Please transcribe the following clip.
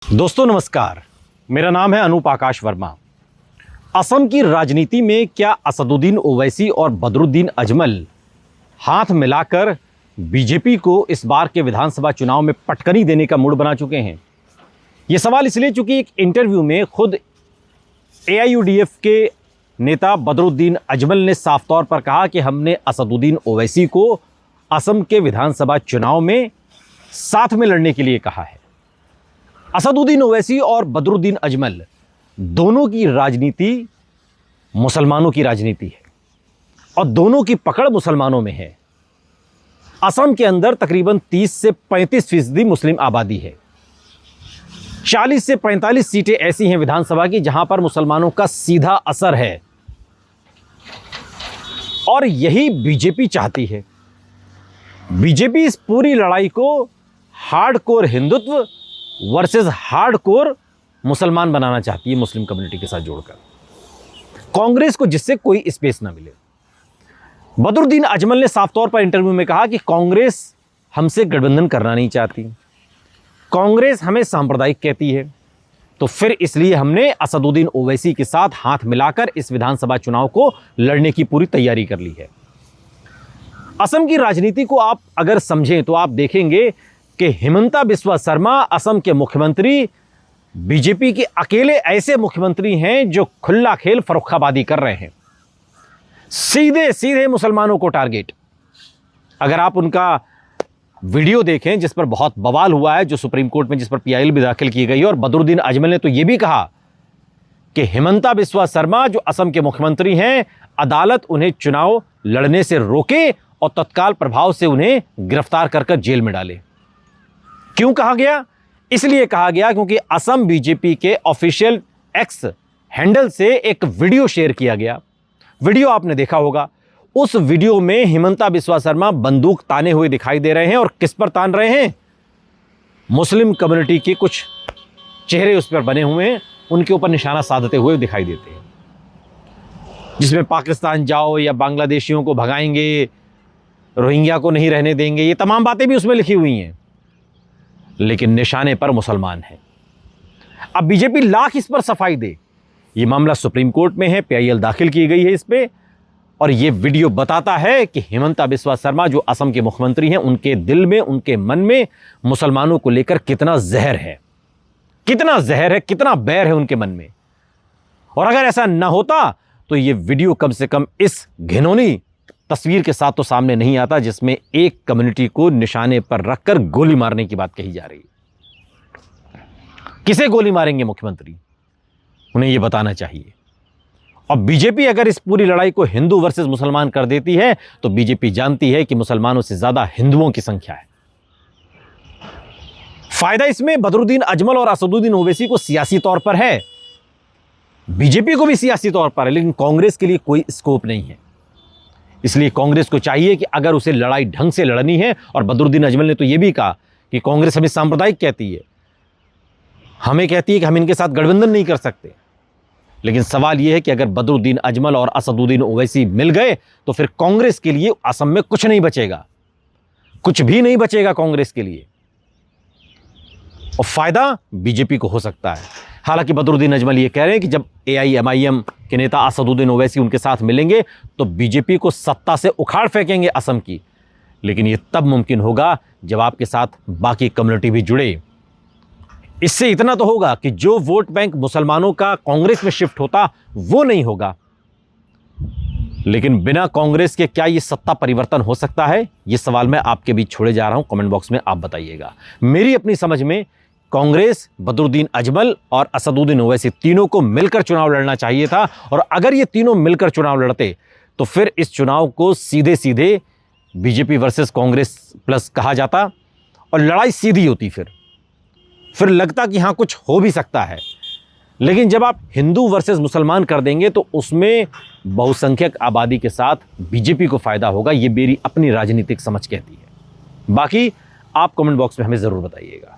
दोस्तों नमस्कार, मेरा नाम है अनूप आकाश वर्मा। असम की राजनीति में क्या असदुद्दीन ओवैसी और बदरुद्दीन अजमल हाथ मिलाकर बीजेपी को इस बार के विधानसभा चुनाव में पटकनी देने का मूड बना चुके हैं? ये सवाल इसलिए चूंकि एक इंटरव्यू में खुद एआईयूडीएफ के नेता बदरुद्दीन अजमल ने साफ तौर पर कहा कि हमने असदुद्दीन ओवैसी को असम के विधानसभा चुनाव में साथ में लड़ने के लिए कहा है। असदुद्दीन ओवैसी और बदरुद्दीन अजमल दोनों की राजनीति मुसलमानों की राजनीति है और दोनों की पकड़ मुसलमानों में है। असम के अंदर तकरीबन 30 से 35% मुस्लिम आबादी है। 40 से 45 सीटें ऐसी हैं विधानसभा की जहां पर मुसलमानों का सीधा असर है और यही बीजेपी चाहती है। बीजेपी इस पूरी लड़ाई को हार्डकोर हिंदुत्व वर्सेस हार्डकोर मुसलमान बनाना चाहती है, मुस्लिम कम्युनिटी के साथ जोड़कर, कांग्रेस को जिससे कोई स्पेस ना मिले। बदरुद्दीन अजमल ने साफ तौर पर इंटरव्यू में कहा कि कांग्रेस हमसे गठबंधन करना नहीं चाहती, कांग्रेस हमें सांप्रदायिक कहती है, तो फिर इसलिए हमने असदुद्दीन ओवैसी के साथ हाथ मिलाकर इस विधानसभा चुनाव को लड़ने की पूरी तैयारी कर ली है। असम की राजनीति को आप अगर समझें तो आप देखेंगे कि हिमंता बिस्वा शर्मा असम के मुख्यमंत्री बीजेपी के अकेले ऐसे मुख्यमंत्री हैं जो खुला खेल फर्रुखाबादी कर रहे हैं, सीधे सीधे मुसलमानों को टारगेट। अगर आप उनका वीडियो देखें जिस पर बहुत बवाल हुआ है, जो सुप्रीम कोर्ट में जिस पर पीआईएल भी दाखिल की गई है, और बदरुद्दीन अजमल ने तो यह भी कहा कि हिमंता बिस्वा शर्मा जो असम के मुख्यमंत्री हैं, अदालत उन्हें चुनाव लड़ने से रोके और तत्काल प्रभाव से उन्हें गिरफ्तार कर जेल में डाले। क्यों कहा गया? इसलिए कहा गया क्योंकि असम बीजेपी के ऑफिशियल एक्स हैंडल से एक वीडियो शेयर किया गया। वीडियो आपने देखा होगा। उस वीडियो में हिमंता बिस्वा शर्मा बंदूक ताने हुए दिखाई दे रहे हैं और किस पर तान रहे हैं? मुस्लिम कम्युनिटी के कुछ चेहरे उस पर बने हुए हैं, उनके ऊपर निशाना साधते हुए दिखाई देते हैं, जिसमें पाकिस्तान जाओ या बांग्लादेशियों को भगाएंगे, रोहिंग्या को नहीं रहने देंगे, ये तमाम बातें भी उसमें लिखी हुई हैं, लेकिन निशाने पर मुसलमान है। अब बीजेपी लाख इस पर सफाई दे, ये मामला सुप्रीम कोर्ट में है, पीआईएल दाखिल की गई है इस पे, और ये वीडियो बताता है कि हिमंता बिस्वा शर्मा जो असम के मुख्यमंत्री हैं, उनके दिल में, उनके मन में मुसलमानों को लेकर कितना जहर है, कितना जहर है, कितना बैर है उनके मन में। और अगर ऐसा ना होता तो ये वीडियो कम से कम इस घिनौनी तस्वीर के साथ तो सामने नहीं आता जिसमें एक कम्युनिटी को निशाने पर रखकर गोली मारने की बात कही जा रही है। किसे गोली मारेंगे मुख्यमंत्री? उन्हें यह बताना चाहिए। और बीजेपी अगर इस पूरी लड़ाई को हिंदू वर्सेस मुसलमान कर देती है तो बीजेपी जानती है कि मुसलमानों से ज्यादा हिंदुओं की संख्या है। फायदा इसमें बदरुद्दीन अजमल और असदुद्दीन ओवैसी को सियासी तौर पर है, बीजेपी को भी सियासी तौर पर है, लेकिन कांग्रेस के लिए कोई स्कोप नहीं है। इसलिए कांग्रेस को चाहिए कि अगर उसे लड़ाई ढंग से लड़नी है, और बदरुद्दीन अजमल ने तो यह भी कहा कि कांग्रेस हमें सांप्रदायिक कहती है, हमें कहती है कि हम इनके साथ गठबंधन नहीं कर सकते, लेकिन सवाल यह है कि अगर बदरुद्दीन अजमल और असदुद्दीन ओवैसी मिल गए तो फिर कांग्रेस के लिए असम में कुछ नहीं बचेगा, कुछ भी नहीं बचेगा कांग्रेस के लिए, और फायदा बीजेपी को हो सकता है। हालांकि बदरुद्दीन अजमल ये कह रहे हैं कि जब एआईएमआईएम के नेता असदुद्दीन ओवैसी उनके साथ मिलेंगे तो बीजेपी को सत्ता से उखाड़ फेंकेंगे असम की, लेकिन ये तब मुमकिन होगा जब आपके साथ बाकी कम्युनिटी भी जुड़े। इससे इतना तो होगा कि जो वोट बैंक मुसलमानों का कांग्रेस में शिफ्ट होता वो नहीं होगा, लेकिन बिना कांग्रेस के क्या ये सत्ता परिवर्तन हो सकता है? ये सवाल मैं आपके बीच छोड़े जा रहा हूं, कमेंट बॉक्स में आप बताइएगा। मेरी अपनी समझ में कांग्रेस, बदरुद्दीन अजमल और असदुद्दीन ओवैसी तीनों को मिलकर चुनाव लड़ना चाहिए था, और अगर ये तीनों मिलकर चुनाव लड़ते तो फिर इस चुनाव को सीधे सीधे बीजेपी वर्सेस कांग्रेस प्लस कहा जाता और लड़ाई सीधी होती। फिर लगता कि हाँ कुछ हो भी सकता है। लेकिन जब आप हिंदू वर्सेस मुसलमान कर देंगे तो उसमें बहुसंख्यक आबादी के साथ बीजेपी को फायदा होगा, ये मेरी अपनी राजनीतिक समझ कहती है। बाकी आप कमेंट बॉक्स में हमें ज़रूर बताइएगा।